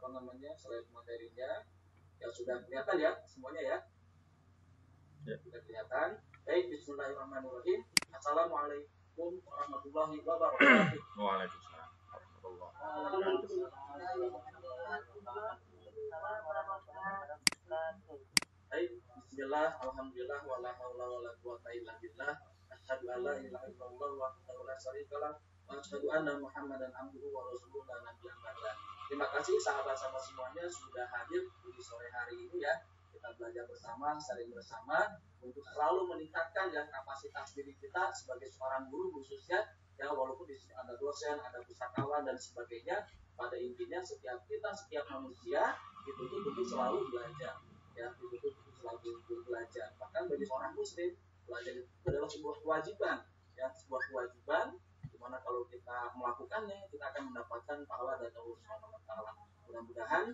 slide materinya yang sudah kelihatan ya semuanya ya. Sudah kelihatan. Baik, bismillahirrahmanirrahim. Assalamualaikum warahmatullahi wabarakatuh. Waalaikumsalam warahmatullahi wabarakatuh. Baik, bismillah, alhamdulillah, wala haula wala quwata illa billah. Asyhadu an la ilaha illallah wahdahu la syarikalah wa asyhadu anna Muhammadan abduhu wa rasuluhu la nabiyya ba'da. Terima kasih sahabat-sahabat semuanya sudah hadir di sore hari ini ya. Kita belajar bersama, saling bersama untuk selalu meningkatkan ya kapasitas diri kita sebagai seorang guru khususnya ya, walaupun di sini ada dosen, ada pustakawan dan sebagainya. Pada intinya setiap manusia dituntut untuk selalu belajar ya, dituntut untuk selalu belajar. Bahkan bagi seorang muslim belajar itu adalah sebuah kewajiban ya, sebuah kewajiban dimana kalau kita melakukannya kita akan mendapatkan pahala dari Allah Subhanahu wa taala. Mudah-mudahan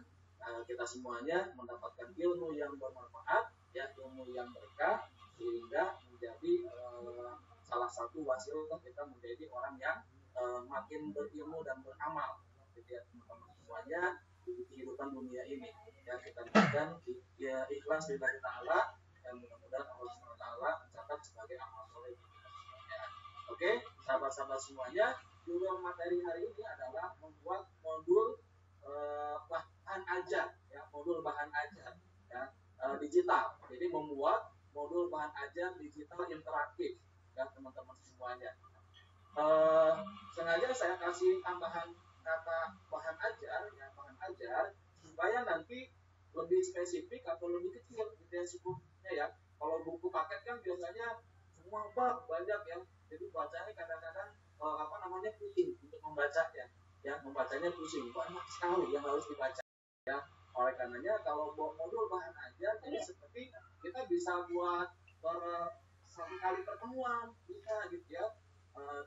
kita semuanya mendapatkan ilmu yang bermanfaat ya, ilmu yang berkah sehingga menjadi salah satu wasilah kita menjadi orang yang makin berilmu dan beramal gitu ya teman-teman semuanya di kehidupan dunia ini ya. Kita berikan ya ikhlas lillahi ta'ala dan mudah-mudahan Allah Subhanahu wa taala mencatat sebagai amal soleh bagi kita semuanya. Oke, sahabat-sahabat semuanya, judul materi hari ini adalah membuat modul bahan ajar ya, modul bahan ajar ya, digital. Jadi membuat modul bahan ajar digital interaktif ya teman-teman semuanya. Sengaja saya kasih tambahan kata bahan ajar ya, bahan ajar supaya nanti lebih spesifik atau lebih kecil gitu ya skupnya ya. Kalau buku paket kan biasanya semua bab banyak ya, jadi bacanya kadang-kadang pusing untuk membacanya ya, membacanya pusing, banyak sekali yang harus dibaca ya. Oleh karenanya kalau modul bahan ajar jadi seperti kita bisa buat satu kali pertemuan bisa gitu ya.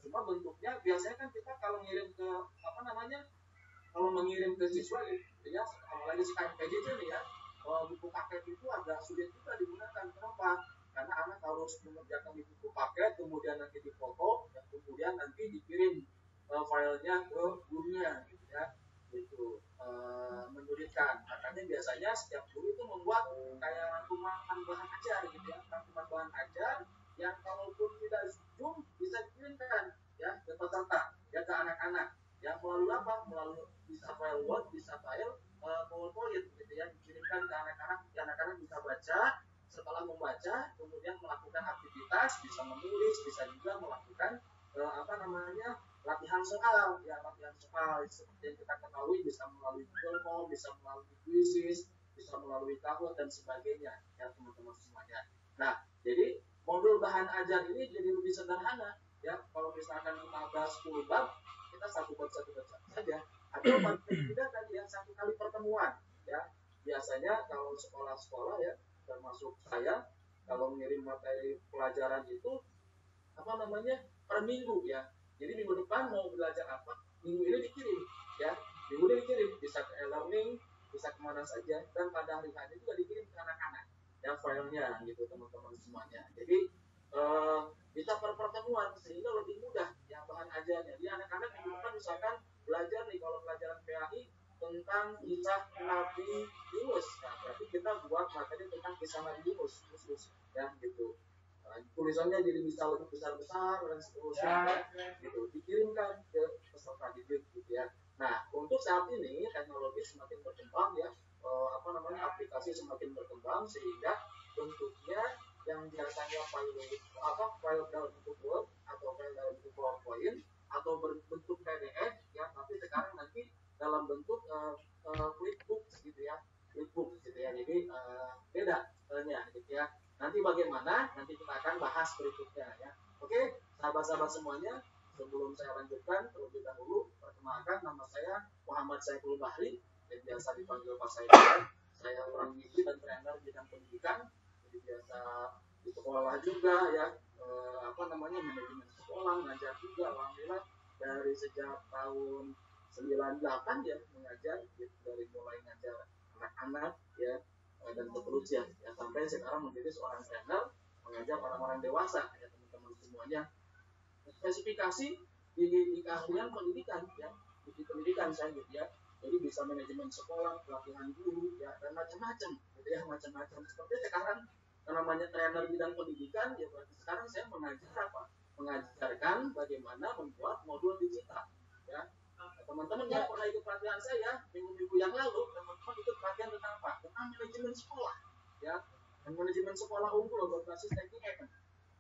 Cuma bentuknya biasanya kan kita kalau mengirim ke siswa gitu ya, apalagi sekarang PJJ nih ya, buku paket itu agak sulit juga digunakan. Kenapa? Karena anak harus mengerjakan di buku paket, kemudian nanti difoto, dan kemudian nanti dikirim filenya ke gurunya gitu ya. Itu menyulitkan. Makanya biasanya setiap guru itu membuat kayak rangkuman bahan ajar gitu ya, rangkuman bahan ajar yang kalaupun tidak Zoom bisa dikirimkan ya ke peserta ya, ke anak-anak ya, melalui apa? Melalui bisa file Word, bisa file PowerPoint gitu ya, dikirimkan ke anak-anak, anak-anak bisa baca. Setelah membaca kemudian melakukan aktivitas, bisa menulis, bisa juga melakukan latihan soal ya, latihan soal seperti yang kita ketahui bisa melalui Google Form, bisa melalui quizzes, bisa melalui Kahoot dan sebagainya ya teman-teman semuanya. Nah, jadi modul bahan ajar ini jadi lebih sederhana ya. Kalau misalkan kita bahas 10 bab, kita satu bab saja. Atau tidak tadi ya, satu kali pertemuan ya. Biasanya kalau sekolah-sekolah ya, termasuk saya, kalau mengirim materi pelajaran itu per minggu ya. Jadi minggu depan mau belajar apa, minggu ini dikirim ya, minggu ini dikirim, bisa ke e-learning, bisa kemana saja, dan pada hari ini juga dikirim ke anak-anak ya filenya gitu teman-teman semuanya. Jadi bisa per pertemuan sehingga lebih mudah ya bahan ajarnya. Jadi anak-anak minggu depan misalkan belajar nih, kalau pelajaran PAI tentang kisah Nabi Yunus, nah berarti kita buat materi tentang kisah Nabi Yunus khusus ya gitu. Tulisannya jadi bisa lebih besar-besar dan seterusnya gitu, dikirimkan ke peserta didik gitu ya. Nah, untuk saat ini teknologi semakin berkembang ya, aplikasi semakin berkembang sehingga bentuknya yang biasanya file dalam bentuk Word atau file dalam bentuk PowerPoint atau berbentuk PDF ya, tapi sekarang nanti dalam bentuk flipbooks gitu ya, jadi beda filenya gitu ya. Nanti bagaimana? Nanti kita akan bahas berikutnya ya. Oke, sahabat-sahabat semuanya, sebelum saya lanjutkan terlebih dahulu, perkenalkan nama saya Muhammad Saiful Bahri, yang biasa dipanggil Pak Saiful. Saya orang gizi dan trainer bidang pendidikan, jadi biasa di sekolah juga ya, manajemen sekolah, ngajar juga. Alhamdulillah dari sejak tahun 98 ya mengajar, gitu, dari mulai ngajar anak-anak ya, dan seterusnya ya, sampai sekarang menjadi seorang trainer mengajar orang-orang dewasa ya teman-teman semuanya. Spesifikasi di keahlian pendidikan ya, di pendidikan saya gitu ya. Jadi bisa manajemen sekolah, pelatihan guru, ya, dan macam-macam, gitu ya, macam-macam. Seperti sekarang namanya trainer bidang pendidikan, ya berarti sekarang saya mengajar apa? Mengajarkan bagaimana membuat modul digital, ya. Teman-teman yang pernah ikut pelatihan saya minggu-minggu yang lalu, teman-teman ikut pelatihan tentang apa? Tentang manajemen sekolah, ya. Dan manajemen sekolah unggul berbasis teknik kan.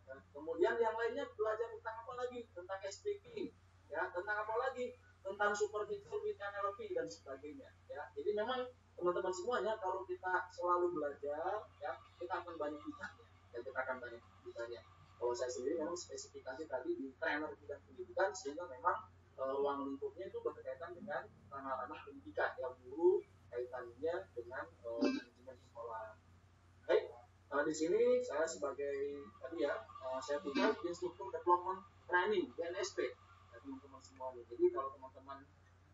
Nah, kemudian yang lainnya belajar tentang apa lagi? Tentang speaking, ya. Tentang apa lagi? Tentang supervisor with NLP dan sebagainya, ya. Jadi memang teman-teman semuanya kalau kita selalu belajar, ya, kita akan banyak bisanya, dan kita akan banyak bisanya. Kalau saya sendiri memang spesifikasi tadi di trainer bidang pendidikan, sehingga memang ruang lingkupnya itu berkaitan dengan ranah-ranah pendidikan, yang dulu kaitannya dengan manajemen sekolah. Baik, di sini saya sebagai tadi ya, saya punya instruktur development training BNSP, ya, teman-teman semuanya. Jadi kalau teman-teman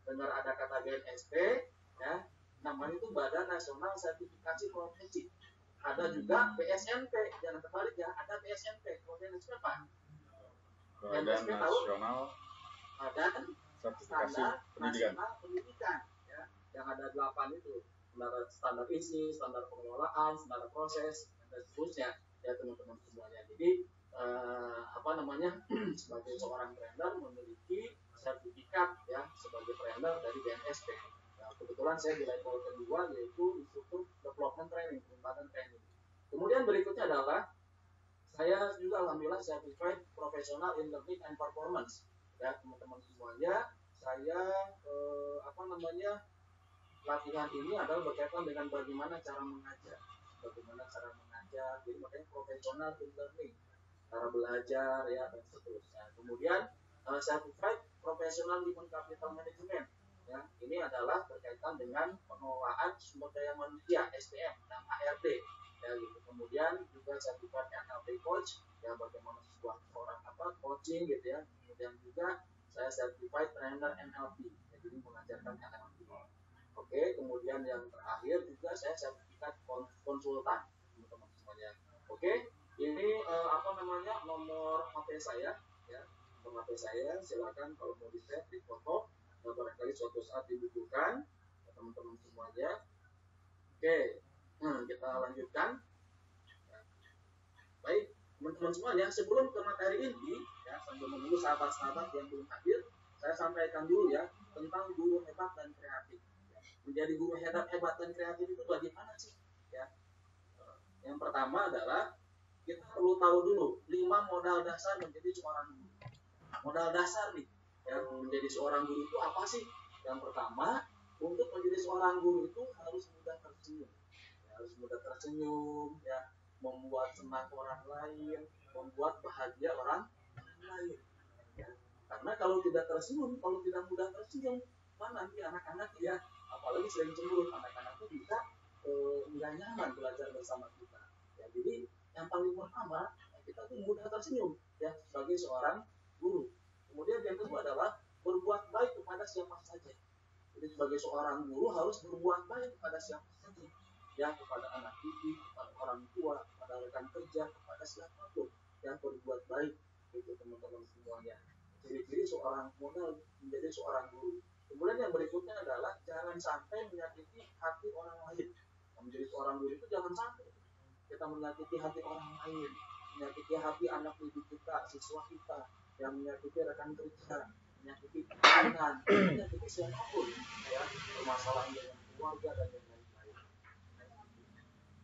dengar ada kata BNSP, ya, namanya itu Badan Nasional Sertifikasi Profesi. Ada juga BSNP, jangan terbalik ya, ada BSNP. Kalau BNSP apa? Badan Nasional Sertifikasi Pendidikan, ya, yang ada 8 itu, standar isi, standar pengelolaan, standar proses, dan seterusnya, ya teman-teman semuanya. Jadi sebagai seorang trainer memiliki sertifikat, ya, sebagai trainer dari BNSP. Nah, kebetulan saya di level kedua, yaitu instruktur development training, pengembangan training. Kemudian berikutnya adalah saya juga alhamdulillah certified professional in learning and performance, ya teman-teman semuanya. Saya latihan ini adalah berkaitan dengan bagaimana cara mengajar, jadi makanya professional in learning, cara belajar, ya, dan seterusnya. Kemudian certified professional human capital management, ya, ini adalah berkaitan dengan pengelolaan sumber daya manusia SDM dan HRD, ya gitu. Kemudian juga certified NLP coach, ya bagaimana seorang coaching gitu ya. Kemudian juga saya certified trainer NLP, ya, jadi mengajarkan NLP. Oke, kemudian yang terakhir juga saya sertifikat konsultan, teman-teman semuanya. Oke, ini nomor HP saya, ya, nomor HP saya. Silakan kalau mau di-save, di-foto, barangkali suatu saat dibutuhkan, ya, teman-teman semuanya. Oke, kita lanjutkan. Baik, teman-teman semuanya, sebelum ke materi inti, ya, sambil menunggu sahabat-sahabat yang belum hadir, saya sampaikan dulu ya tentang guru hebat dan kreatif. Menjadi guru hebat dan kreatif itu bagaimana sih? Ya, yang pertama adalah kita perlu tahu dulu 5 modal dasar menjadi seorang guru. Modal dasar nih, ya, menjadi seorang guru itu apa sih? Yang pertama, untuk menjadi seorang guru itu harus mudah tersenyum, ya, membuat senang orang lain, membuat bahagia orang lain. Ya. Karena kalau tidak tersenyum, kalau tidak mudah tersenyum, nanti anak-anak, ya, apalagi sering cemburu, anak-anak itu bisa nggak nyaman belajar bersama kita. Ya, jadi yang paling pertama, kita tuh mudah tersenyum, ya, sebagai seorang guru. Kemudian yang kedua adalah berbuat baik kepada siapa saja. Jadi sebagai seorang guru harus berbuat baik kepada siapa saja, ya, kepada anak didik, kepada orang tua, kepada rekan kerja, kepada siapapun, yang berbuat baik, itu teman-teman semuanya. Ciri-ciri seorang modal menjadi seorang guru. Kemudian yang berikutnya adalah jangan sampai menyakiti hati orang lain. Menjadi seorang guru itu jangan sampai kita menyakiti hati orang lain, menyakiti hati anak didik kita, siswa kita, yang menyakiti rekan kerja, menyakiti pimpinan, menyakiti siapapun, ya, permasalahan dengan keluarga dan yang lain-lain.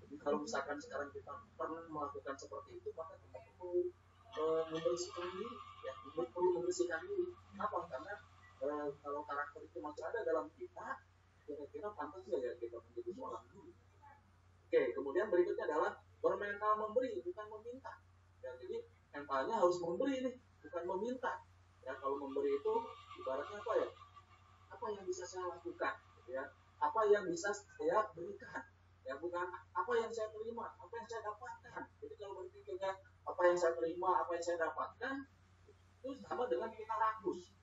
Jadi kalau misalkan sekarang kita pernah melakukan seperti itu, maka kita perlu membersihkan diri, ya, perlu membersihkan diri. Kenapa? Karena kalau karakter itu masih ada dalam kita, kira-kira pantas nggak ya kita menjadi seorang guru? Oke, kemudian berikutnya adalah bermental memberi, bukan meminta. Ya, jadi mentalnya harus memberi nih, bukan meminta. Ya, kalau memberi itu ibaratnya apa ya? Apa yang bisa saya lakukan? Ya, apa yang bisa saya berikan? Ya, bukan apa yang saya terima, apa yang saya dapatkan. Jadi kalau berpikirnya apa yang saya terima, apa yang saya dapatkan, itu sama dengan kita rakus,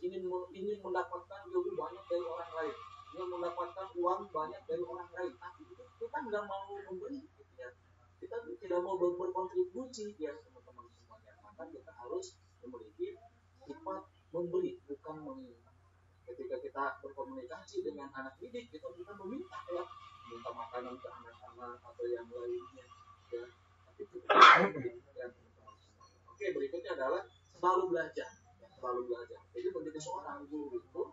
ingin mendapatkan lebih banyak dari orang lain, ingin mendapatkan uang banyak dari orang lain, tapi kita nggak mau memberi, gitu ya. Kita tidak mau berkontribusi, ya, teman-teman semuanya. Maka kita harus memiliki sifat memberi, bukan meminta. Ketika kita berkomunikasi interaksi dengan anak didik kita bukan meminta ya, minta makanan ke anak-anak atau yang lainnya ya, tapi kita oke, berikutnya adalah selalu belajar ya, selalu belajar. Jadi menjadi seorang guru itu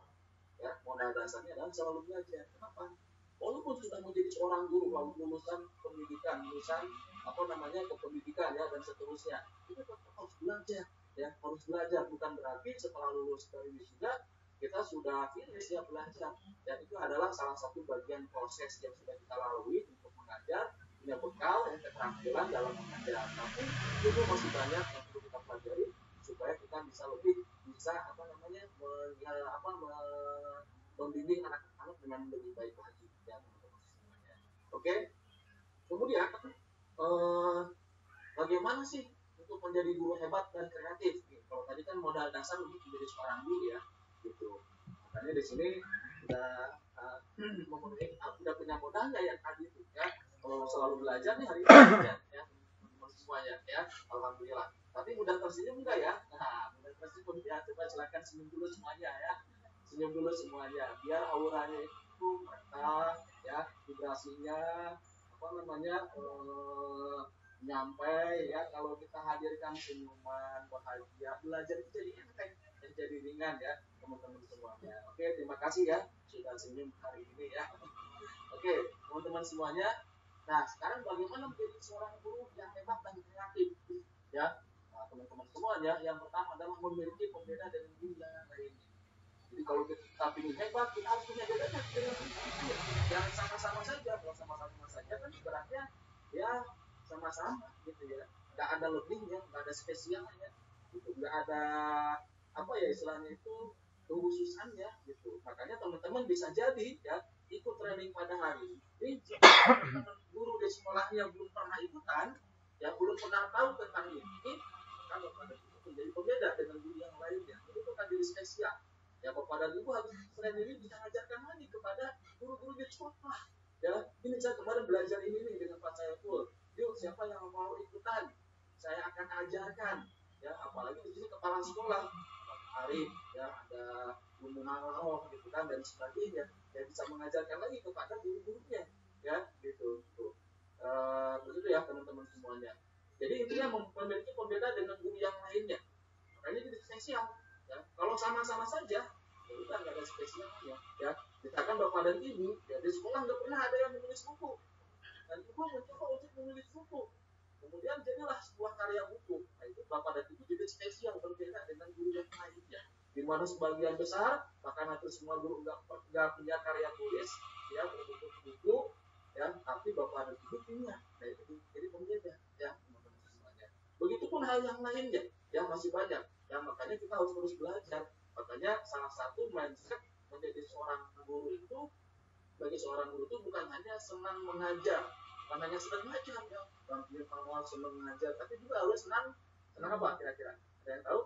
ya, modal dasarnya adalah selalu belajar. Kenapa? Walaupun sudah menjadi seorang guru, lalu lulusan pendidikan, lulusan kependidikan ya dan seterusnya, kita tetap harus belajar ya, harus belajar. Bukan berarti setelah lulus dari wisuda kita sudah finish ya belajar. Dan itu adalah salah satu bagian proses yang sudah kita lalui untuk mengajar, punya bekal dan keterampilan dalam mengajar. Tapi itu masih banyak yang perlu kita pelajari supaya kita bisa lebih membimbing anak-anak dengan lebih baik lagi ya teman-teman semuanya. Oke. Kemudian bagaimana sih untuk menjadi guru hebat dan kreatif? Kalau tadi kan modal dasar untuk menjadi seorang guru ya, gitu. Makanya di sini udah punya modalnya yang tadi itu ya. Kalau selalu belajar nih hari ini ya teman-teman semuanya ya, alhamdulillah. Tapi mudah tersenyum enggak ya? Nah, mudah tersenyum ya. Coba silakan senyum dulu semuanya ya. Senyum dulu semuanya biar auranya itu mereka ya, vibrasinya nyampe ya. Kalau kita hadirkan senyuman bahagia, belajar itu jadi enteng dan jadi ringan ya teman-teman semuanya. Oke, terima kasih ya sudah senyum hari ini ya. Oke, teman-teman semuanya. Nah, sekarang bagaimana menjadi seorang guru yang hebat dan kreatif ya? Nah, teman-teman semuanya, yang pertama adalah memiliki pembeda dengan guru yang lainnya. Jadi kalau kita ingin hebat, kita harus punya bedanya dengan guru. Jangan sama-sama saja. Kalau sama-sama saja kan ibaratnya ya sama-sama gitu ya. Nggak ada lebihnya, nggak ada spesialnya, gitu. Nggak ada istilahnya itu kekhususannya gitu. Makanya teman-teman bisa jadi ya ikut training pada hari ini. Jika teman-teman guru di sekolahnya belum pernah ikutan, ya belum pernah tahu tentang ini, kalau pada itu menjadi pembeda dengan guru yang lainnya. Jadi itu kan jadi spesial. Ya kepada ibu harus training ini bisa mengajarkan lagi kepada guru-guru di sekolah. Ya, ini saya kemarin belajar ini nih dengan Pak Saiful. Yuk, siapa yang mau ikutan? Saya akan ajarkan. Ya, apalagi di sini kepala sekolah, Pak Arif, ya ada Bunda Naroh gitu kan dan sebagainya. Ya bisa mengajarkan lagi kepada guru-gurunya. Ya, gitu. Begitu ya teman-teman semuanya. Jadi intinya memiliki pembeda dengan guru yang lainnya. Makanya jadi spesial. Ya, kalau sama-sama saja, ya udah nggak ada spesialnya. Ya, misalkan bapak dan ibu, ya di sekolah nggak pernah ada yang menulis buku, dan ibu mencoba untuk menulis buku. Kemudian jadilah sebuah karya buku. Nah itu bapak dan ibu jadi spesial berbeda dengan guru yang lainnya. Di mana sebagian besar, bahkan hampir semua guru nggak punya karya tulis, ya berbentuk buku, ya tapi bapak dan ibu punya. Nah itu jadi pembeda, ya teman-teman semuanya. Begitupun hal yang lainnya, ya masih banyak. Ya makanya kita harus terus belajar. Makanya salah satu mindset menjadi seorang guru itu, bagi seorang guru itu bukan hanya senang mengajar, bukan hanya senang mengajar ya, tampil manual senang mengajar, tapi juga harus senang apa kira-kira? Ada yang tahu?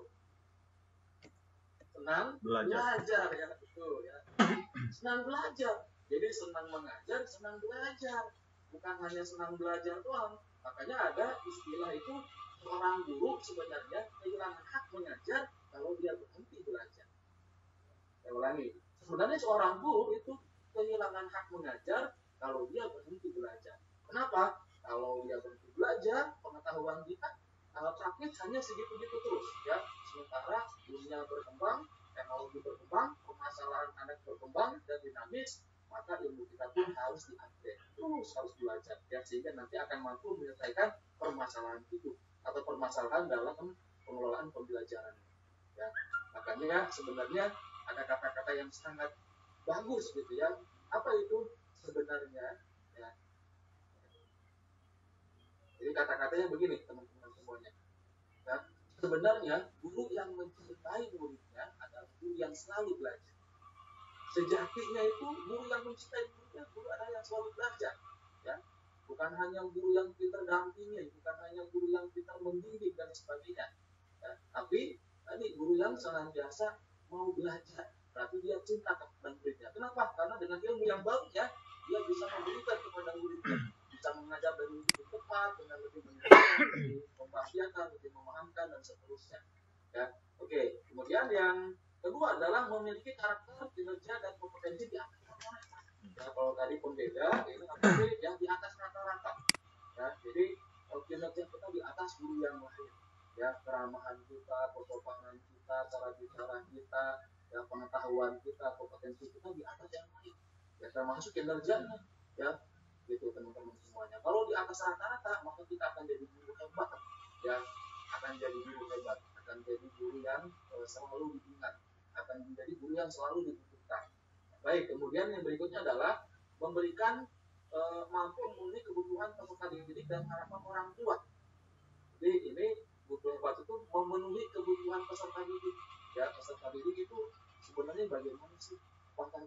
Senang belajar ya, betul ya. Senang belajar. Jadi senang mengajar, senang belajar. Bukan hanya senang belajar doang. Makanya ada istilah itu, seorang guru sebenarnya kehilangan hak mengajar kalau dia berhenti belajar. Saya ulangi, sebenarnya seorang guru itu kehilangan hak mengajar kalau dia berhenti belajar. Kenapa? Kalau dia berhenti belajar, pengetahuan kita praktis hanya segitu-gitu terus ya. Sementara dunia berkembang, teknologi berkembang, permasalahan anak berkembang dan dinamis, maka ilmu kita pun harus diupdate, terus harus belajar ya, sehingga nanti akan mampu menyelesaikan permasalahan itu atau permasalahan dalam pengelolaan pembelajaran ya. Makanya sebenarnya ada kata-kata yang sangat bagus gitu ya. Apa itu sebenarnya ya? Jadi kata-katanya begini teman-teman semuanya ya. Sebenarnya guru yang mencintai muridnya adalah guru yang selalu belajar. Sejatinya itu guru yang mencintai muridnya, guru adalah yang selalu belajar ya. Bukan hanya guru yang pintar dampingi, bukan hanya guru yang pintar membimbing dan sebagainya ya. Tapi tadi guru yang senantiasa mau belajar, berarti dia cinta kepada muridnya. Kenapa? Karena dengan ilmu yang baru ya, dia bisa memberikan kepada muridnya, bisa mengajar dengan lebih tepat, dengan lebih menyenangkan, lebih membahagiakan, lebih memahamkan dan seterusnya ya. Oke, kemudian yang Kedua adalah memiliki karakter, kinerja, dan kompetensi di atas rata-rata. Ya, kalau tadi pun beda, ini mirip ya, di atas rata-rata. Ya, jadi kinerja kita di atas guru yang lain. Ya, keramahan kita, kesopanan kita, cara bicara kita, ya, pengetahuan kita, kompetensi kita di atas yang lain. Ya, termasuk kinerjanya. Ya, gitu teman-teman semuanya. Kalau di atas rata-rata, maka kita akan jadi guru hebat. Ya, akan jadi guru hebat, akan jadi guru yang selalu diingat, akan menjadi guru yang selalu dibutuhkan. Baik, kemudian yang berikutnya adalah memberikan mampu memenuhi kebutuhan peserta didik dan harapan orang tua. Jadi ini guru hebat itu memenuhi kebutuhan peserta didik. Ya, peserta didik itu sebenarnya bagaimana sih? Apakah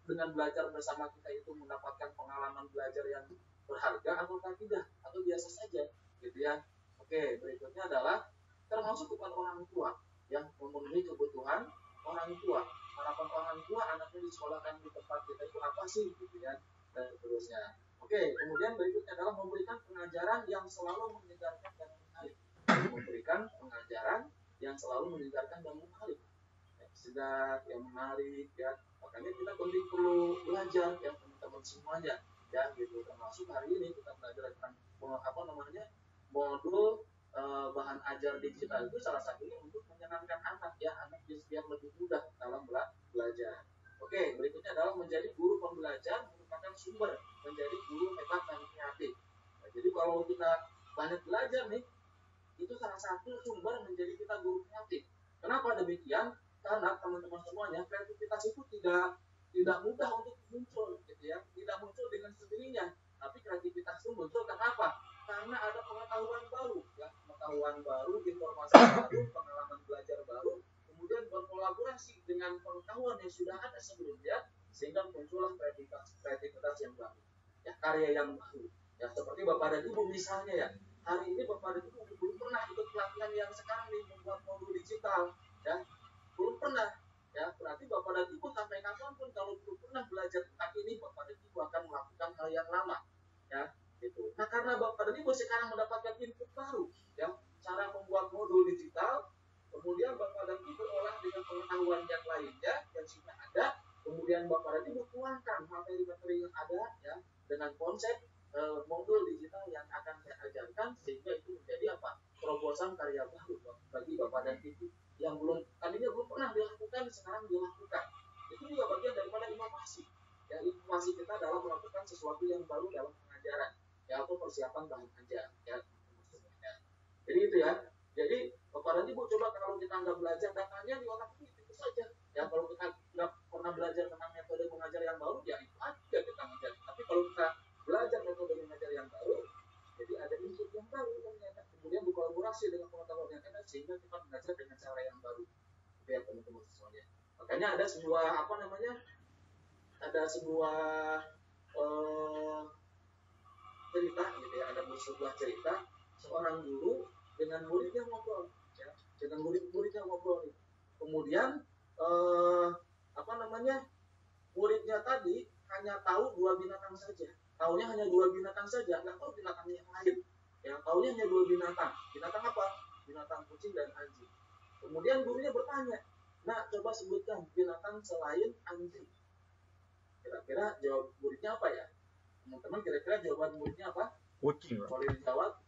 dengan belajar bersama kita itu mendapatkan pengalaman belajar yang berharga atau tidak, atau biasa saja, gitu ya. Oke, berikutnya adalah termasuk kepada orang tua yang memenuhi kebutuhan orang tua. Harapan orang tua anaknya disekolahkan di tempat kita itu apa sih, gitu ya, dan seterusnya. Oke, kemudian berikutnya adalah memberikan pengajaran yang selalu menyegarkan dan menarik. Memberikan pengajaran yang selalu menyegarkan dan menarik. Segar, yang menarik, ya. Makanya kita penting perlu belajar, ya teman-teman semuanya, ya gitu. Termasuk hari ini kita belajar tentang modul bahan ajar digital itu salah satunya untuk menyenangkan anak, ya, anak biar lebih mudah dalam belajar. Oke, berikutnya adalah menjadi guru pembelajar merupakan sumber menjadi guru hebat dan kreatif. Nah, jadi kalau kita banyak belajar nih, itu salah satu sumber menjadi kita guru kreatif. Kenapa demikian? Karena teman-teman semuanya, kreativitas itu tidak mudah untuk muncul, gitu ya. Tidak muncul dengan sendirinya, tapi kreativitas itu muncul kenapa? Karena ada pengetahuan baru, ya, pengetahuan baru, informasi baru, pengalaman belajar baru, kemudian berkolaborasi dengan pengetahuan yang sudah ada sebelumnya, sehingga muncullah kreativitas yang baru, ya, karya yang baru. Ya, seperti Bapak dan Ibu misalnya, ya, hari ini Bapak dan Ibu belum pernah ikut pelatihan yang sekarang nih, membuat modul digital, ya, belum pernah, ya, berarti Bapak dan Ibu sampai kapanpun kalau belum pernah belajar tentang ini, Bapak dan Ibu akan melakukan hal yang lama, ya, gitu. Nah, karena Bapak dan Ibu sekarang mendapatkan input baru, ya, cara membuat modul digital, kemudian Bapak dan Ibu olah dengan pengetahuan yang lainnya yang sudah ada, kemudian Bapak dan Ibu tuangkan materi-materi yang ada, ya, dengan konsep modul digital yang akan saya ajarkan, sehingga itu menjadi apa? Terobosan karya baru bagi Bapak dan Ibu yang tadinya belum pernah dilakukan, sekarang dilakukan. Itu juga bagian daripada inovasi. Ya, inovasi kita dalam melakukan sesuatu yang baru dalam pengajaran, ya, atau persiapan bahan ajar, ya. Jadi itu, ya. Jadi Bapak dan Ibu coba kalau kita nggak belajar datanya di otak itu saja. Ya, kalau kita nggak pernah belajar tentang metode mengajar yang baru, ya itu aja kita mengajar. Tapi kalau kita belajar metode mengajar yang baru, jadi ada input yang baru ternyata, kemudian berkolaborasi dengan pengetahuan yang ada, sehingga kita belajar dengan cara yang baru. Itu ya teman-teman semuanya. Makanya ada sebuah cerita, gitu ya, ada sebuah cerita seorang guru dengan muridnya ngobrol, ya, dengan muridnya ngobrol. Kemudian muridnya tadi hanya tahu dua binatang saja. Taunya hanya dua binatang saja, nggak tahu binatang yang lain. Yang taunya hanya dua binatang. Binatang apa? Binatang kucing dan anjing. Kemudian gurunya bertanya, nah, coba sebutkan binatang selain anjing. Kira-kira jawab muridnya apa ya? Teman-teman, kira-kira jawaban muridnya apa? Kucing. Boleh dijawab?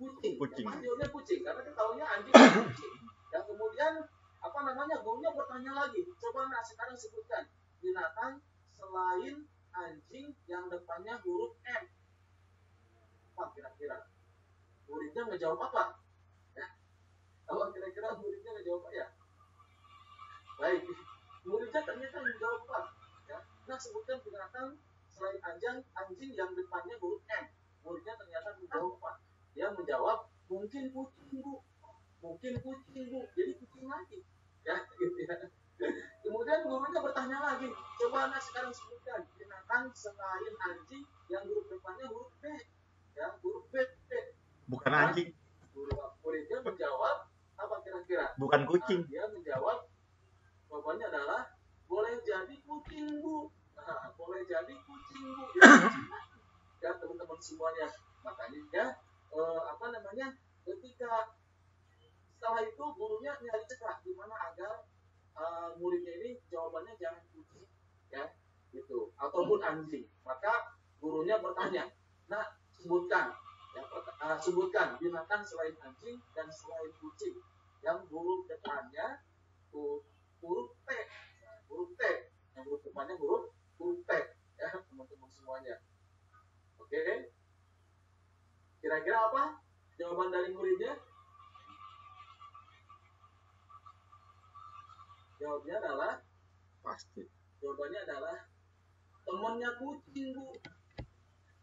Kucing. Jawabnya kucing, karena dia taunya anjing dan kucing. Dan kemudian gurunya bertanya lagi, coba nak sekarang sebutkan binatang selain anjing yang depannya huruf M. Apa kira-kira? Muridnya ngejawab apa? Ya. Kalau kira-kira muridnya ngejawab apa ya? Baik, muridnya ternyata menjawab apa? Ya. Nah, sebutkan binatang selain anjing yang depannya huruf M. Muridnya ternyata menjawab apa? Dia menjawab, mungkin kucing, Bu. Mungkin kucing, Bu. Jadi kucing lagi. Ya, gitu ya. Kemudian gurunya bertanya lagi, coba anak sekarang sebutkan binatang selain anjing yang huruf depannya huruf B. Ya, huruf B. Bukan anjing. Muridnya menjawab apa kira-kira? Bukan kucing. Dia menjawab, jawabannya adalah boleh jadi kucing, Bu. Nah, boleh jadi kucing, Bu. Ya, teman-teman semuanya. Makanya ketika setelah itu gurunya nyari cepat gimana agar muridnya ini jawabannya jangan kucing, ya, gitu, ataupun anjing. Maka gurunya bertanya, nah sebutkan, ya, sebutkan binatang selain anjing dan selain kucing yang huruf depannya huruf T, huruf T, yang huruf depannya huruf T, ya teman-teman semuanya. Oke, kira-kira apa jawaban dari muridnya? Jawabnya adalah Pasti. Jawabannya adalah temannya kucing, Bu.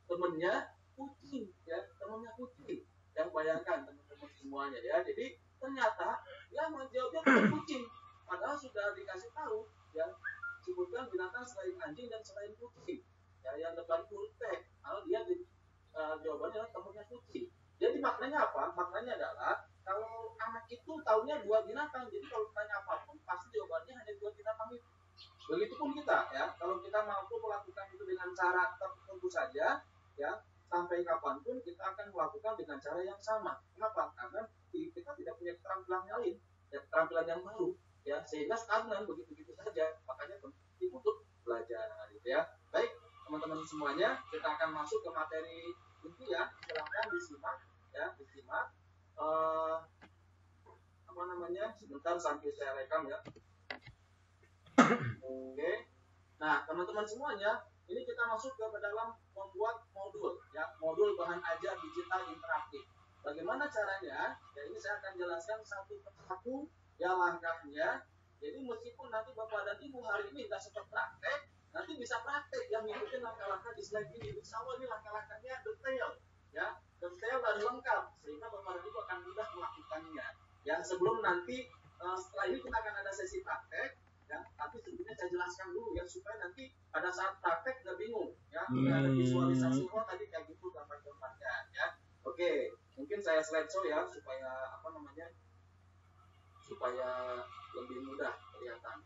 Temannya kucing, ya, temannya kucing. Yang bayangkan teman-teman semuanya, ya. Jadi ternyata dia menjawabnya kucing, padahal sudah dikasih tahu, ya, sebutkan binatang selain anjing dan selain kucing, ya, yang depan huruf T. Kalau dia jawabannya adalah temannya kucing. Jadi maknanya apa? Maknanya adalah kalau anak itu tahunya dua binatang, jadi kalau tanya apapun pasti jawabannya hanya dua binatang itu. Begitupun kita, ya, kalau kita mampu melakukan itu dengan cara tertentu saja, ya, sampai kapanpun kita akan melakukan dengan cara yang sama. Kenapa? Karena kita tidak punya keterampilan lain, ya, keterampilan yang baru, ya, sehingga stagnan begitu-begitu saja. Makanya penting untuk belajar, gitu ya. Baik, teman-teman semuanya, kita akan masuk ke materi inti, ya. Silakan disimak, ya, disimak. Apa namanya? Sebentar sampai saya rekam, ya. Oke. Nah, teman-teman semuanya, ini kita masuk ke dalam membuat modul, ya, modul bahan ajar digital interaktif. Bagaimana caranya? Ya, ini saya akan jelaskan satu persatu, ya, langkahnya. Jadi meskipun nanti Bapak dan Ibu hari ini nggak sempat praktek, nanti bisa praktek yang ngikutin langkah-langkah di slide ini. Insya Allah ini langkah-langkahnya detail, ya, detail dan lengkap, sehingga Bapak dan Ibu akan mudah melakukannya. Ya, sebelum nanti setelah ini kita akan ada sesi praktek, ya, tapi sebelumnya saya jelaskan dulu, ya, supaya nanti pada saat praktek nggak bingung, ya, ada visualisasi, oh tadi kayak gitu gambar-gambarnya, ya. Oke, mungkin saya slideshow, ya, supaya apa namanya, supaya lebih mudah kelihatan.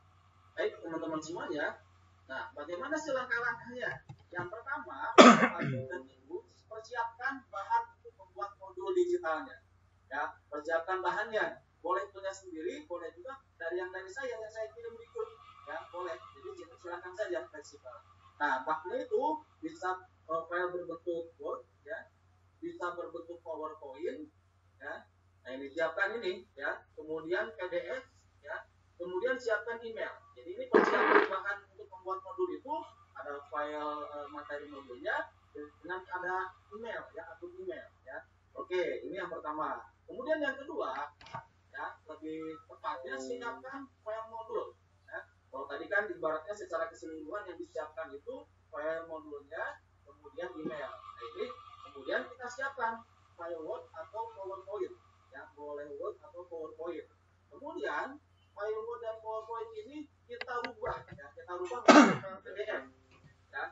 Baik, teman-teman semuanya. Nah, bagaimana sih langkah-langkahnya? Yang pertama, Bapak dan Ibu persiapkan bahan untuk membuat modul digitalnya, ya, persiapkan bahannya. Boleh punya sendiri, boleh juga dari saya yang saya kirim berikut, ya, boleh. Jadi silakan saja fleksibel. Nah, baknya itu bisa file berbentuk Word, ya, bisa berbentuk PowerPoint, ya. Nah, ini siapkan ini, ya. Kemudian PDF, ya. Kemudian siapkan email. Jadi ini persiapan bahan untuk membuat modul itu ada file materi modulnya dengan ada email, ya, akun email, ya. Oke, ini yang pertama. Kemudian yang kedua, ya, lebih tepatnya siapkan file modul, ya. Kalau tadi kan ibaratnya secara keseluruhan yang disiapkan itu file modulnya, kemudian email. Nah, ini kemudian kita siapkan file Word atau PowerPoint, ya, boleh Word atau PowerPoint. Kemudian file Word dan PowerPoint ini kita rubah, ya, kita rubah menjadi file PDF, ya.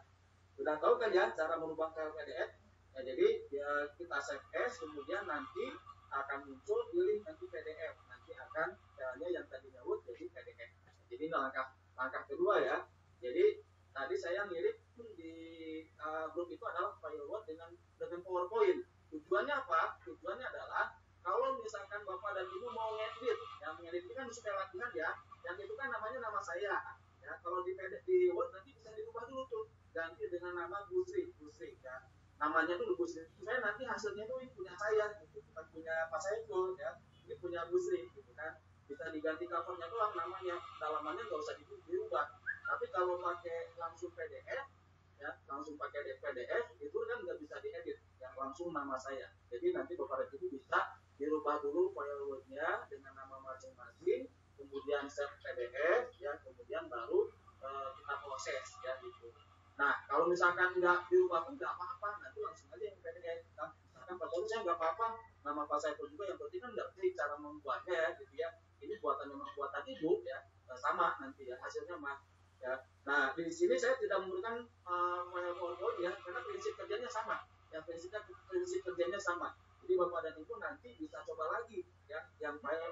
Sudah tahu kan, ya, cara merubah file PDF? Ya, jadi ya, kita save as, kemudian nanti akan muncul di link nanti PDF, nanti akan filenya yang tadinya Word jadi PDF. Jadi ini langkah kedua, ya. Jadi tadi saya ngirim di grup itu adalah file Word dengan PowerPoint. Tujuannya apa? Tujuannya adalah kalau misalkan Bapak dan Ibu mau ngedit, yang ngedit itu kan supaya latihan, ya. Yang itu kan namanya nama saya, ya. Kalau di Word nanti bisa dirubah dulu tuh, ganti dengan nama Busri, ya. Namanya dulu Busri. Saya nanti hasilnya itu punya saya, gitu. Bukan punya Pak Saiful, ya. Ini punya Busri, gitu kan. Bisa diganti covernya doang namanya, dalamannya nggak usah dirubah. Tapi kalau pakai langsung PDF, ya, langsung pakai PDF itu kan nggak bisa diedit, yang langsung nama saya. Jadi nanti Bapak dan Ibu bisa dirubah dulu file Word-nya dengan nama masing-masing, kemudian save PDF, ya, kemudian baru kita proses, ya, gitu. Nah, kalau misalkan nggak dirubah pun nggak apa-apa, nanti langsung aja yang PDF. Nah, misalkan Pak Saiful saya nggak apa-apa, nama Pak Saiful juga, yang penting kan ngerti cara membuatnya, ya, gitu, ya. Ini buatan memang buatan Ibu, ya, sama nanti, ya, hasilnya mah, ya. Nah, di sini saya tidak memberikan file PowerPoint, ya, karena prinsip kerjanya sama, ya, prinsip kerjanya sama. Jadi Bapak dan Ibu nanti bisa coba lagi, ya, yang file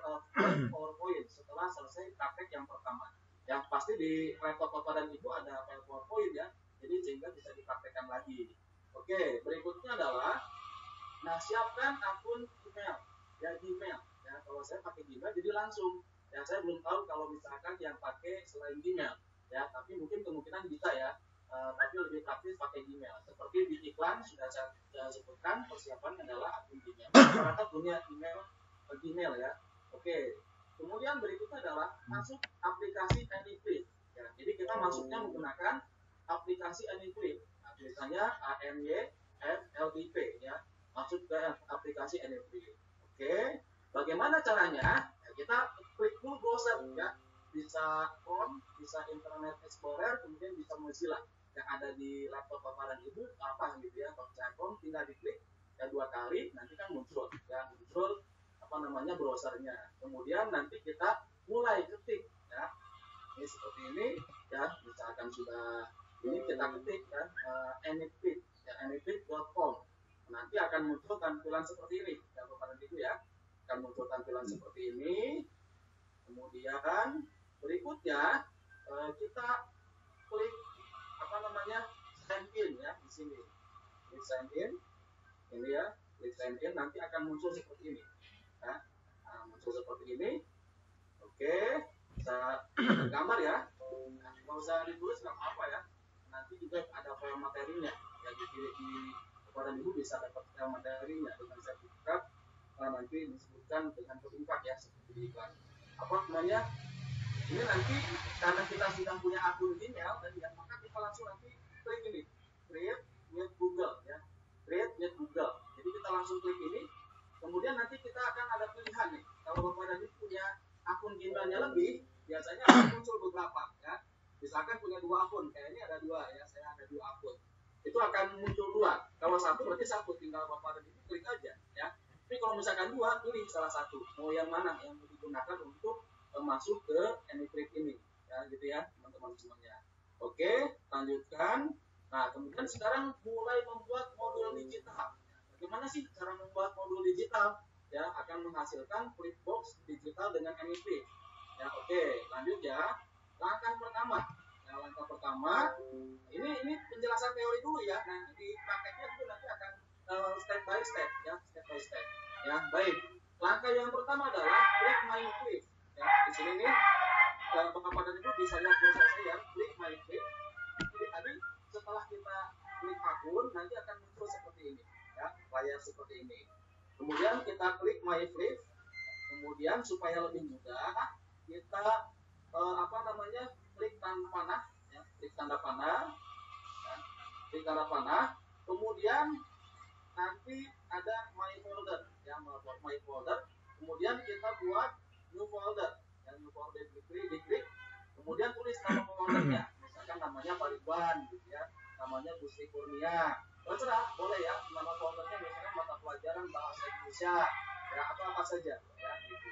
PowerPoint setelah selesai praktek yang pertama. Yang pasti di laptop Bapak dan Ibu ada file PowerPoint, ya, jadi sehingga bisa dipraktekkan lagi. Oke, berikutnya adalah, nah, siapkan akun email, ya, Gmail, ya. kalau saya pakai Gmail jadi langsung. Ya saya belum tahu kalau misalkan yang pakai selain Gmail. Ya, tapi mungkin kemungkinan bisa ya. Tapi lebih praktis pakai Gmail. Seperti di iklan sudah saya sebutkan, persiapan adalah akun Gmail. Masyarakat punya Gmail ya. Oke. Kemudian berikutnya adalah masuk aplikasi AnyFlip. Ya, jadi kita masuknya menggunakan aplikasi AnyFlip. Nah, misalnya AnyFlip ya. Masuk ke aplikasi AnyFlip. Oke. Bagaimana caranya? Ya, kita klik dulu browser ya. Bisa Chrome, bisa Internet Explorer, kemudian bisa Mozilla yang ada di laptop Bapak dan Ibu apa gitu ya. Kalau saya Chrome tinggal diklik ya 2 kali, nanti kan muncul apa namanya browsernya. Kemudian nanti kita mulai ketik ya. Ini seperti ini ya, misalkan sudah ini kita ketik kan AnyFlip ya, anyflip.com. Nanti akan muncul tampilan seperti ini ya Bapak dan Ibu ya. Akan muncul tampilan seperti ini. Kemudian berikutnya kita klik apa namanya sign in ya di sini. Klik sign in, ini ya, klik sign in nanti akan muncul seperti ini. Ya. Nah, muncul seperti ini. Oke, bisa gambar ya. Nah, kalau usah ditulis nggak apa ya. Nanti juga ada file materinya. Ya di kepada Ibu bisa dapat file materinya dengan sertifikat. Nanti disebutkan dengan berlengkap ya seperti di iklan. Apa namanya? Ini nanti karena kita sudah punya akun Gmail dan ya, maka kita langsung nanti klik ini create with Google ya, create with Google. Jadi kita langsung klik ini, kemudian nanti kita akan ada pilihan nih. Kalau Bapak dan Ibu punya akun Gmailnya lebih, biasanya akan muncul beberapa ya. Misalkan punya 2 akun, kayak ini ada 2 ya, saya ada 2 akun. Itu akan muncul 2. Kalau 1 berarti 1, tinggal Bapak dan Ibu klik aja ya. Tapi kalau misalkan 2, pilih salah satu. Mau yang mana yang digunakan untuk masuk ke AnyFlip ini ya gitu ya teman-teman semuanya. Oke, lanjutkan. Nah, kemudian sekarang mulai membuat modul digital. Bagaimana sih cara membuat modul digital? Ya, akan menghasilkan Flipbox digital dengan AnyFlip. Ya, oke, lanjut ya. Langkah pertama. Nah, langkah pertama ini penjelasan teori dulu ya. Nah, di prakteknya itu nanti akan step by step ya, step by step. Ya, baik. Langkah yang pertama adalah klik My Flip. Ya, di sini nih Bapak dan Ibu bisa lihat browser saya, klik My Flip. Jadi tadi setelah kita klik akun nanti akan muncul seperti ini ya, layar seperti ini. Kemudian kita klik My Flip. Kemudian supaya lebih mudah kita apa namanya klik tanda panah ya, klik tanda panah ya, klik tanda panah. Kemudian nanti ada My Folder ya, My Folder. Kemudian kita buat new folder dan new folder diklik, kemudian tulis nama foldernya, misalkan namanya Pak Ridwan gitu ya, namanya Bu Sri Kurnia, terserah boleh ya nama foldernya, misalkan mata pelajaran bahasa Indonesia ya atau apa saja ya gitu.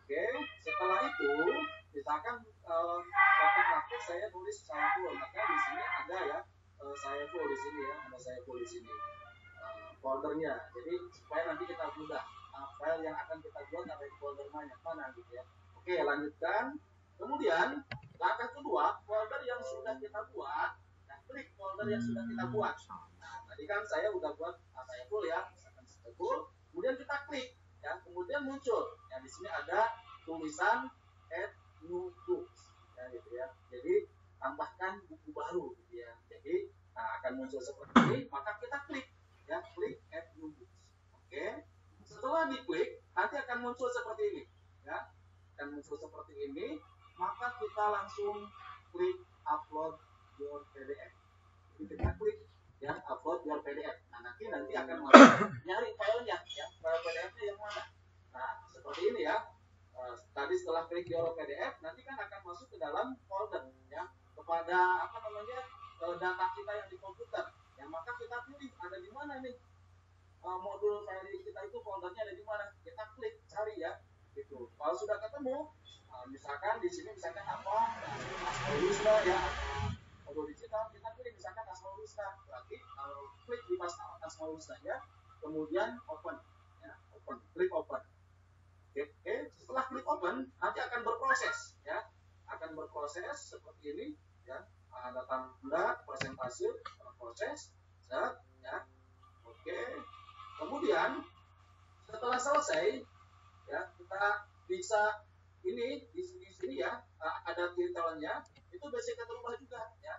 Oke, setelah itu misalkan waktu praktek saya tulis Saiful, maka di sini ada ya Saiful di sini ya, ada Saiful di sini foldernya, jadi supaya nanti kita mudah file yang akan kita buat ada di folder mana gitu ya. Oke, lanjutkan. Kemudian langkah kedua, folder yang sudah kita buat, nah, klik folder yang sudah kita buat. Nah, tadi kan saya udah buat saya full ya, misalkan full. Kemudian kita klik, ya, kemudian muncul. Ya, di sini ada tulisan add new books, ya, gitu ya. Jadi tambahkan buku baru, gitu ya. Jadi akan muncul seperti ini, maka kita klik, ya, klik add new books. Oke. Setelah diklik, nanti akan muncul seperti ini, ya, akan muncul seperti ini, maka kita langsung klik upload your PDF. Jadi kita klik, ya, upload your PDF. Nah, nanti akan nyari filenya, ya, file PDF-nya yang mana. Nah, seperti ini ya. Tadi setelah klik your PDF, nanti kan akan masuk ke dalam folder, ya, kepada apa namanya data kita yang di komputer. Ya, maka kita pilih ada di mana nih. Modul file kita itu foldernya ada di mana, kita klik cari ya gitu. Kalau sudah ketemu misalkan di sini misalkan apa Asmaul Husna ya, modul digital kita pilih misalkan Asmaul Husna, berarti kalau klik di pas Asmaul Husna ya, kemudian open ya, klik open. Oke, setelah klik open nanti akan berproses ya, akan berproses seperti ini ya, ada tanda presentasi proses ya. Oke. Kemudian setelah selesai ya, kita bisa di sini ya, ada titelnya, itu bisa kita ubah juga ya.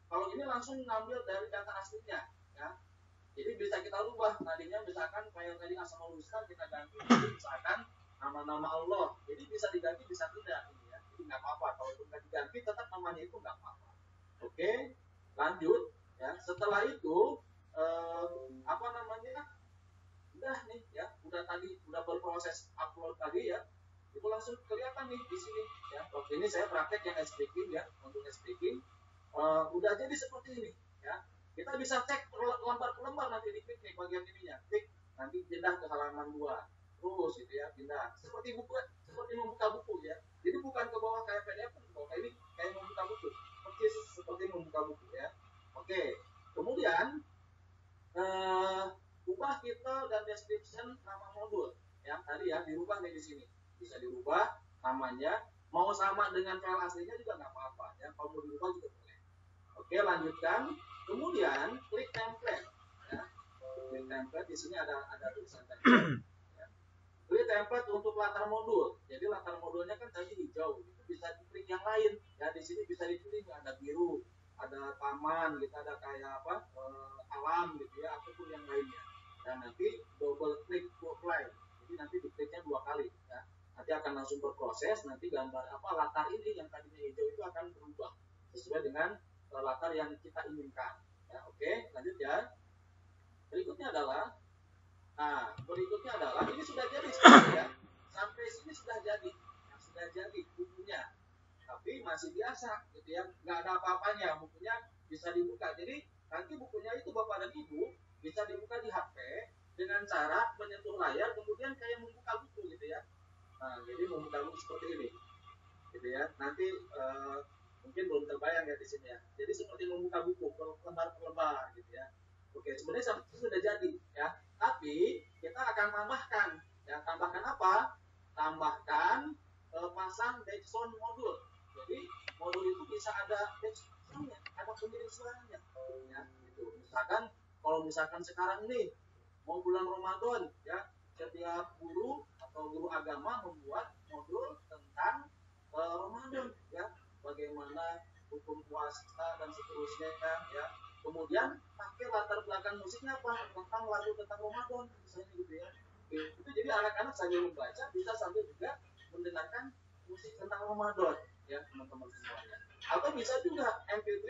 Kalau ini langsung ngambil dari data aslinya ya. Jadi bisa kita ubah, tadinya misalkan kayak tadi Asmaul Husna kita ganti misalkan nama-nama Allah. Jadi bisa diganti, bisa tidak ini ya. Jadi nggak apa-apa, kalau itu nggak diganti tetap namanya itu nggak apa-apa. Oke, lanjut ya. Setelah itu apa namanya? Udah nih ya, udah berproses upload tadi ya. Itu langsung kelihatan nih di sini ya. Oke, ini saya praktek yang speaking ya, untuk speaking. Udah jadi seperti ini ya. Kita bisa cek lembar per lembar, nanti diklik nih bagian ininya, klik nanti pindah ke halaman 2 terus gitu ya, pindah seperti membuka buku ya. Jadi bukan ke bawah kayak PDF, ke bawah ini kayak membuka buku, seperti membuka buku ya. Oke, kemudian ubah title dan description nama modul ya, tadi ya dirubah nih di sini, bisa dirubah namanya, mau sama dengan file aslinya juga nggak apa-apa ya, kalau mau dirubah juga boleh. Oke, lanjutkan. Kemudian klik template ya. Klik template, di sini ada tulisan template ya. Klik template untuk latar modul. Jadi latar modulnya kan tadi hijau, itu bisa diklik yang lain ya. Di sini bisa dipilih, ada biru, ada taman gitu, ada kayak apa, alam gitu ya, ataupun yang lainnya. Dan nanti double klik to apply. Jadi nanti dikliknya 2 kali ya. Nanti akan langsung berproses, nanti gambar apa latar ini yang tadinya hijau itu akan berubah sesuai dengan latar yang kita inginkan ya. Oke, lanjut ya. Berikutnya adalah ini sudah jadi ya. Sampai sini sudah jadi bukunya, tapi masih biasa gitu ya, nggak ada apa-apanya, bukunya bisa dibuka. Jadi nanti bukunya itu Bapak dan Ibu bisa dibuka di HP dengan cara menyentuh layar, kemudian kayak membuka buku gitu ya. Jadi membuka buku seperti ini gitu ya. Nanti mungkin belum terbayang ya di sini ya. Jadi seperti membuka buku lembar per lembar gitu ya. Oke, sebenarnya sudah jadi ya. Tapi kita akan tambahkan ya. Tambahkan apa? Tambahkan pasang background modul. Jadi modul itu bisa ada backgroundnya, ada pengiring suaranya ya. Gitu. Misalkan sekarang ini mau bulan Ramadan ya, setiap guru atau guru agama membuat modul tentang Ramadan ya, bagaimana hukum puasa dan seterusnya ya. Kemudian pakai latar belakang musiknya apa, tentang lagu tentang Ramadan misalnya gitu ya. Itu jadi anak-anak sambil membaca bisa sambil juga mendengarkan musik tentang Ramadan ya, teman-teman semuanya. Atau bisa juga MP3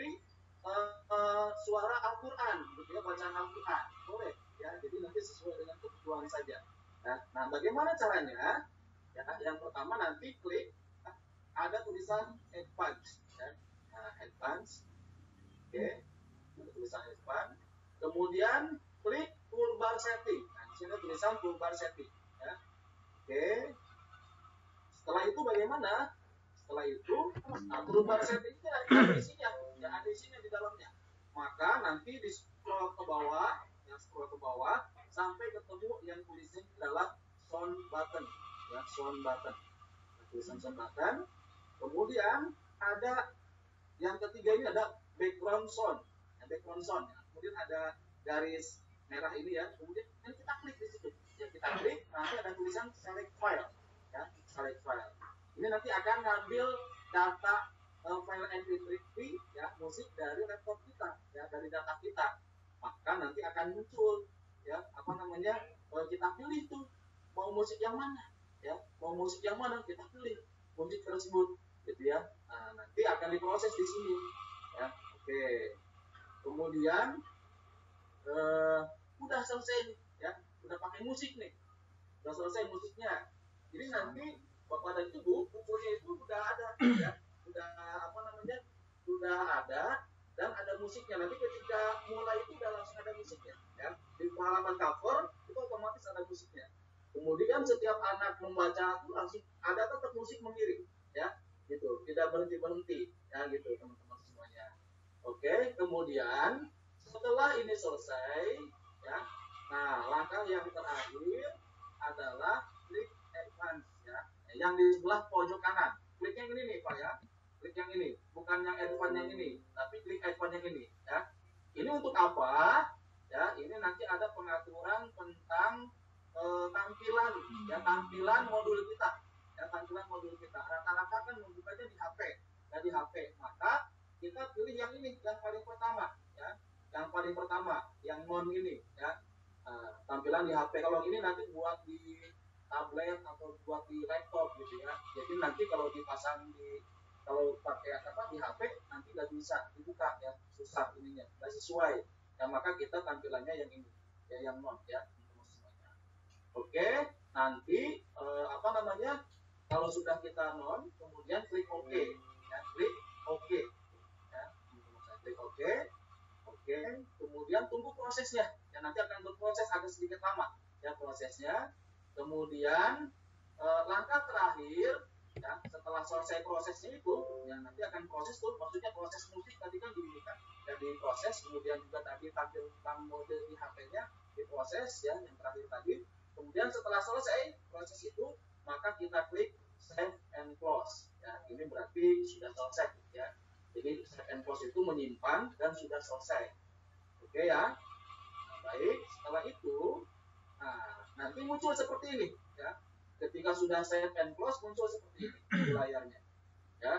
suara Al-Quran gitu ya, bacaan Al-Quran boleh ya. Jadi nanti sesuai dengan kebutuhan saja. Nah, bagaimana caranya ya? Yang pertama nanti klik ada tulisan advance ya. Advance, oke, ada tulisan advance. Kemudian klik toolbar setting. Nah, di sini tulisan toolbar setting ya. Oke. Setelah itu bagaimana? Setelah itu toolbar setting itu ada isinya ya, ada isinya di dalamnya. Maka nanti di scroll ke bawah sampai ketemu yang tulisan adalah sound button ya, sound button. Tulisan sound button. Kemudian ada yang ketiga ini ada background sound ya, background sound ya. Kemudian ada garis merah ini ya. Kemudian kita klik di situ ya, kita klik, nanti ada tulisan select file ya, select file. Ini nanti akan ngambil data file MP3 ya, musik dari laptop kita ya, dari data kita. Maka nanti akan muncul ya, apa namanya, kita pilih tuh mau musik yang mana ya, mau musik yang mana kita pilih musik tersebut gitu ya. Nah, nanti akan diproses di sini ya. Oke, kemudian udah selesai nih ya, udah pakai musik nih, udah selesai musiknya. Jadi nanti Bapak dan Ibu bukunya itu udah ada ya, udah apa namanya, udah ada dan ada musiknya. Nanti ketika mulai itu udah langsung ada musiknya ya. Di halaman cover itu otomatis ada musiknya. Kemudian setiap anak membaca itu langsung ada tetap musik mengiring ya, gitu, tidak berhenti ya, gitu teman-teman semuanya. Oke, kemudian setelah ini selesai ya, nah langkah yang terakhir adalah klik advance ya, yang di sebelah pojok kanan. Klik yang ini nih Pak ya, klik yang ini, bukan yang advance yang ini, tapi klik advance yang ini ya. Ini untuk apa ya? Ini nanti ada pengaturan tentang tampilan ya, tampilan modul kita ya, tampilan modul kita rata-rata kan membukanya di HP ya, di HP. Maka kita pilih yang ini, yang paling pertama ya, yang paling pertama, yang non ini ya. Tampilan di HP. Kalau ini nanti buat di tablet atau buat di laptop gitu ya. Jadi nanti kalau dipasang di, kalau pakai apa di HP nanti nggak bisa dibuka ya, susah ininya, nggak sesuai. Ya maka kita tampilannya yang ini ya, yang non ya. Oke, nanti apa namanya? Kalau sudah kita non, kemudian klik OK ya, klik OK ya. Klik OK. Oke, kemudian tunggu prosesnya. Ya nanti akan berproses agak sedikit lama ya prosesnya. Kemudian langkah terakhir ya, setelah selesai prosesnya itu ya nanti akan proses tuh, maksudnya proses musik tadi kan kan ya, diproses, kemudian juga tadi tampilan mode di HP-nya diproses ya, yang terakhir tadi. Kemudian setelah selesai proses itu, maka kita klik save and close ya. Ini berarti sudah selesai ya. Jadi save and close itu menyimpan dan sudah selesai. Oke ya. Nah, baik, setelah itu nanti muncul seperti ini ya. Ketika sudah save and close muncul seperti ini di layarnya. Ya.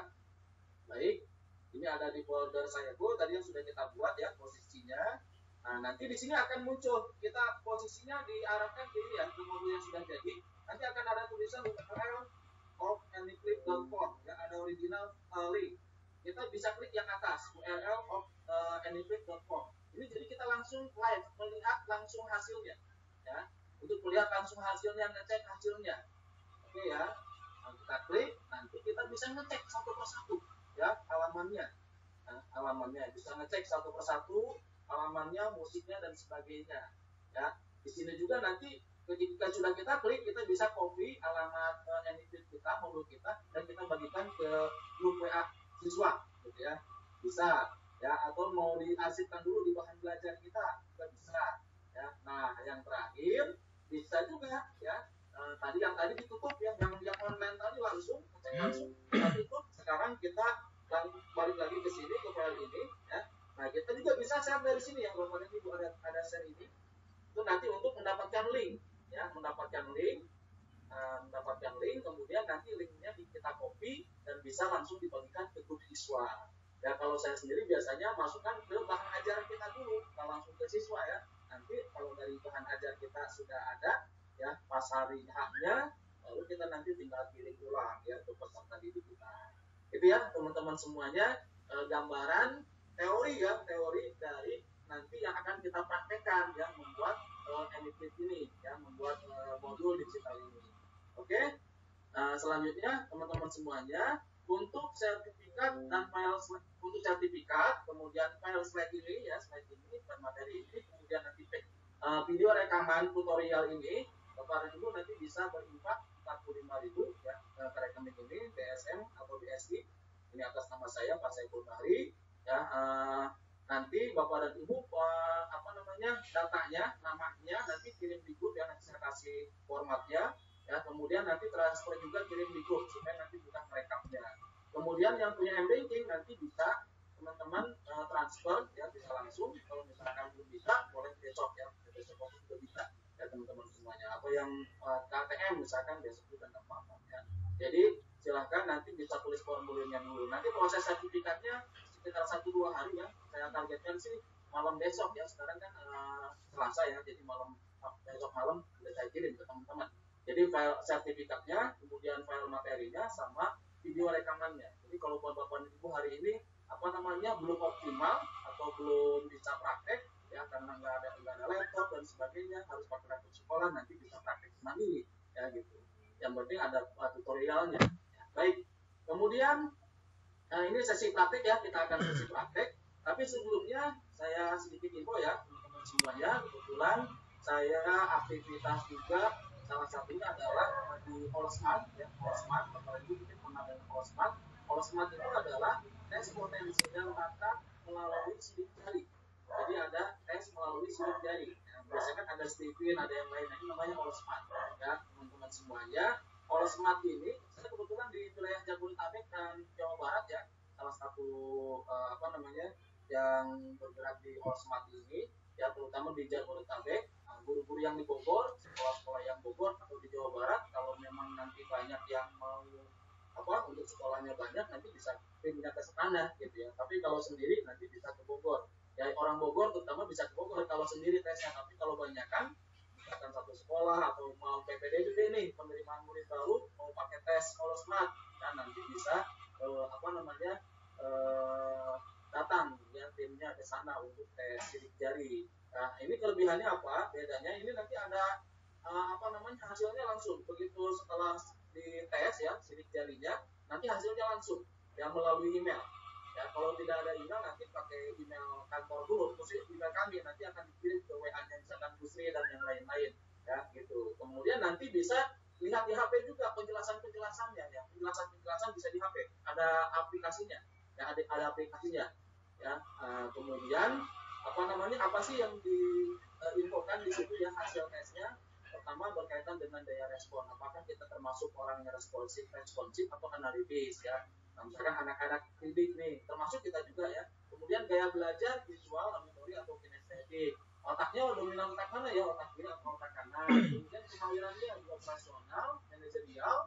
Baik. Ini ada di folder saya tuh tadi yang sudah kita buat ya posisinya. Nah, nanti di sini akan muncul kita posisinya diarahkan ke ini ya, ke modul yang sudah jadi. Nanti akan ada tulisan URL of anyclip.com ya, ada original link. Kita bisa klik yang atas URL of anyclip.com. Ini jadi kita langsung live melihat langsung hasilnya ya. Untuk melihat langsung hasilnya, ngecek hasilnya. Oke ya. Nah, kita klik, nanti kita bisa ngecek satu persatu ya halamannya. Nah, halamannya bisa ngecek satu persatu halamannya, musiknya dan sebagainya ya. Di sini juga nanti ketika sudah kita klik, kita bisa copy alamat anyclip kita, modul kita, dan kita bagikan ke grup WA siswa gitu ya, bisa ya. Atau mau diarsipkan dulu di bahan belajar kita juga bisa ya. Nah, yang terakhir bisa juga ya, tadi yang tadi ditutup ya, yang online tadi langsung kita tutup. Sekarang kita balik lagi ke sini, ke file ini ya. Nah, kita juga bisa share dari sini ya, Bapak dan Ibu, ada share ini. Itu nanti untuk mendapatkan link ya, mendapatkan link, kemudian nanti linknya kita copy dan bisa langsung dibagikan ke grup siswa. Ya, kalau saya sendiri biasanya masukkan ke bahan ajaran kita dulu, kita langsung ke siswa ya. Nanti kalau dari bahan ajar kita sudah ada ya, pasari haknya, lalu kita nanti tinggal kirim ulang ya ke peserta didik kita. Itu ya teman-teman semuanya, gambaran teori ya, teori dari nanti yang akan kita praktekkan ya, membuat anyclip ini ya, membuat modul digital ini. Oke. Selanjutnya teman-teman semuanya, untuk sertifikat dan file, untuk sertifikat, kemudian file slide ini ya, slide ini dan materi ini, kemudian nanti video rekaman tutorial ini, Bapak dan Ibu nanti bisa berinfak 45.000 ya ke rekening ini, BSM atau BSI. Ini atas nama saya Pak Saiful Bahri ya. Nanti Bapak dan Ibu apa namanya, datanya, namanya nanti kirim di grup ya, nanti saya kasih formatnya ya. Kemudian nanti transfer juga kirim di grup supaya nanti bukan merekapnya. Kemudian yang punya M-Banking nanti bisa teman-teman transfer ya, bisa langsung. Kalau misalkan belum bisa, boleh besok ya, besok juga bisa ya teman-teman semuanya. Atau yang KTM misalkan besok juga nggak apa-apa ya. Jadi silahkan nanti bisa tulis formulirnya dulu. Nanti proses sertifikatnya sekitar 1-2 hari ya. Saya targetkan sih malam besok ya. Sekarang kan Selasa ya, jadi besok malam sudah saya kirim ke teman-teman. Jadi file sertifikatnya, kemudian file materinya, sama video rekamannya. Jadi kalau buat Bapak Ibu hari ini apa namanya belum optimal atau belum bisa praktek ya, karena nggak ada laptop dan sebagainya, harus pakai laptop sekolah, nanti bisa praktek sendiri ya gitu. Yang penting ada tutorialnya. Ya, baik. Kemudian ini sesi praktek ya, kita akan sesi praktek. Tapi sebelumnya saya sedikit info ya teman-teman semuanya. Kebetulan saya aktivitas juga, salah satunya adalah di Allsmart ya. Allsmart, Bapak Ibu mungkin pernah dengar Allsmart. Allsmart itu adalah tes potensi dan bakat melalui sidik jari. Jadi ada tes melalui sidik jari. Biasanya kan ada Stephen, ada yang lain. Ini namanya Allsmart ya teman-teman semuanya. Allsmart ini saya kebetulan di wilayah Jabodetabek dan Jawa Barat ya, salah satu apa namanya yang bergerak di Allsmart ini. ya terutama di Jabodetabek. Nah, guru-guru yang di Bogor, sekolah-sekolah yang Bogor atau di Jawa Barat, kalau memang nanti banyak yang mau untuk sekolahnya banyak, nanti bisa pindah ke sana gitu ya. Tapi kalau sendiri nanti bisa ke Bogor. Ya orang Bogor terutama bisa ke Bogor kalau sendiri tesnya. Tapi kalau banyak kan, misalkan satu sekolah atau mau PPDB nih, penerimaan murid baru mau pakai tes kalau smart, kan nanti bisa datang ya timnya ke sana untuk tes sidik jari. Nah ini kelebihannya apa? Bedanya ini nanti ada hasilnya langsung begitu setelah dites ya sidik jarinya, nanti hasilnya langsung yang melalui email. Ya kalau tidak ada email nanti pakai email kantor dulu, terus email kami nanti akan dikirim ke WA-nya misalkan Busri dan yang lain-lain ya gitu. Kemudian nanti bisa lihat di HP juga penjelasannya ya, penjelasan bisa di HP, ada aplikasinya ya, ada aplikasinya ya. Kemudian apa sih yang diinfokan di situ ya hasil tesnya. Pertama berkaitan dengan daya respon, apakah kita termasuk orang yang responsif atau analitis ya. Nah, misalkan anak-anak didik nih, termasuk kita juga ya. Kemudian gaya belajar, visual, auditory atau kinestetik. Otaknya dominan otak mana ya, otak kiri atau otak kanan. Kemudian kemahirannya operasional, manajerial,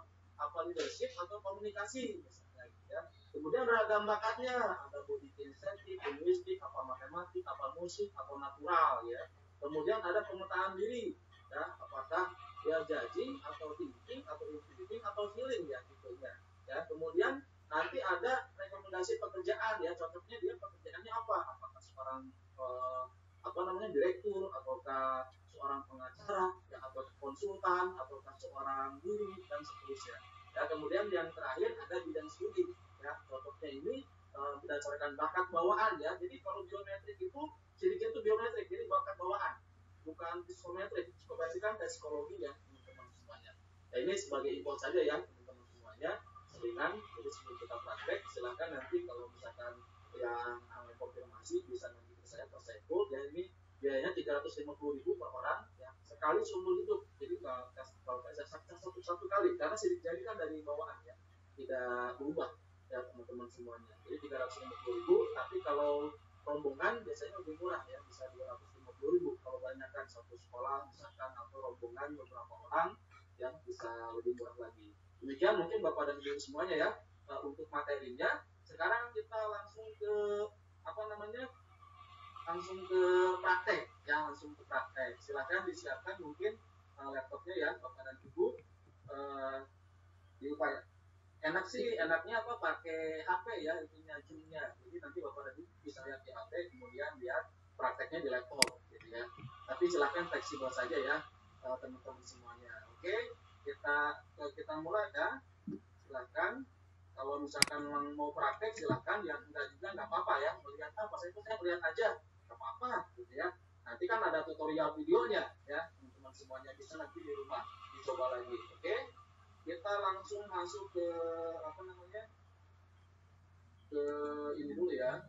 leadership atau komunikasi misalnya ya. Kemudian ragam bakatnya, ada body kinestetik, linguistik, matematik, musik, natural ya. Kemudian ada pemetaan diri ya, apakah dia judging atau thinking atau intuiting atau feeling ya gitunya ya. Kemudian nanti ada rekomendasi pekerjaan ya, cocoknya dia pekerjaannya apa, apakah seorang direktur ataukah seorang pengacara ya, atau konsultan ataukah seorang guru dan seterusnya ya. Kemudian yang terakhir ada bidang studi ya, cocoknya ini berdasarkan bakat bawaan ya. Jadi kalau biometrik itu cirinya itu biometrik, jadi bakat bawaan, bukan psikometrik. Psikologi kan tes psikologi ya teman-teman semuanya. Nah, ini sebagai info saja ya teman-teman semuanya. Selingan, jadi sebelum kita praktek, silakan nanti kalau misalkan yang konfirmasi bisa nanti ke saya per sekul. Ya ini biayanya 350.000 per orang ya, sekali seumur hidup. Jadi kalau saya satu kali, karena sidik jari kan dari bawaan ya, tidak berubah ya teman-teman semuanya. Jadi 350.000, tapi kalau rombongan biasanya lebih murah ya, bisa 250.000 kalau banyak kan satu sekolah misalkan, atau rombongan beberapa orang yang bisa lebih murah lagi. Demikian mungkin Bapak dan Ibu semuanya ya untuk materinya. Sekarang kita langsung ke langsung ke praktek ya, langsung ke praktek. Silakan disiapkan mungkin laptopnya ya Bapak dan Ibu. Diupaya enaknya pakai HP ya, itunya Zoom-nya. Jadi nanti Bapak dan Ibu bisa lihat di HP, kemudian lihat prakteknya di laptop gitu ya. Tapi silakan fleksibel saja ya teman-teman semuanya. Oke, kita mulai ya. Silakan. Kalau misalkan mau praktek silakan, yang enggak juga enggak apa-apa ya. Melihat saya melihat aja, enggak apa-apa gitu ya. Nanti kan ada tutorial videonya ya, teman-teman semuanya bisa nanti di rumah dicoba lagi. Oke? Kita langsung masuk ke ke ini dulu ya.